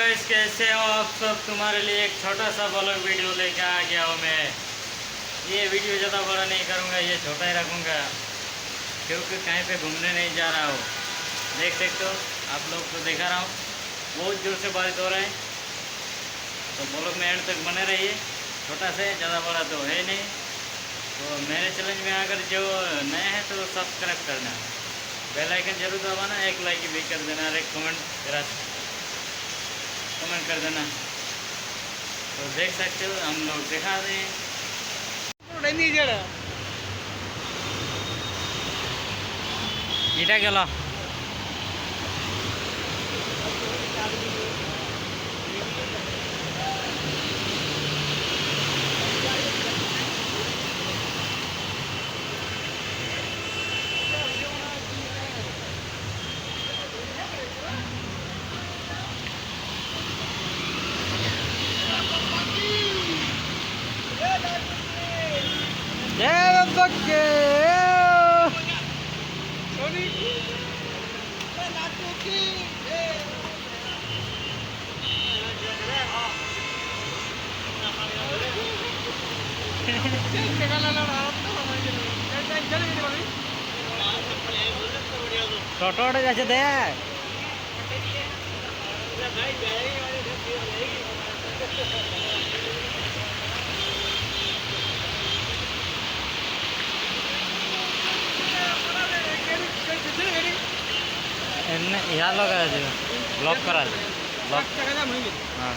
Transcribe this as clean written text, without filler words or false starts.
Guys, कैसे हो आप सब। तुम्हारे लिए एक छोटा सा ब्लॉग वीडियो लेके आ गया हूँ मैं। ये वीडियो ज़्यादा बड़ा नहीं करूँगा, ये छोटा ही रखूँगा क्योंकि कहीं पे घूमने नहीं जा रहा हूँ। देख सकते हो आप लोग को दिखा रहा हूँ, बहुत जोर से बारिश हो रहा है। तो ब्लॉग में एंड तक बने रहिए। छोटा से ज़्यादा बड़ा तो है नहीं। तो मेरे चैलेंज में अगर जो नए हैं तो सब्सक्राइब करना, बेल आइकन जरूर दबाना, एक लाइक भी कर देना और एक कमेंट कर देना। तो देख सकते हो हम लोग दिखा रहे हैं। इटा गल टोटोड़ गए दे यहाँ लगा ब्लॉक करा ब्लॉक। हाँ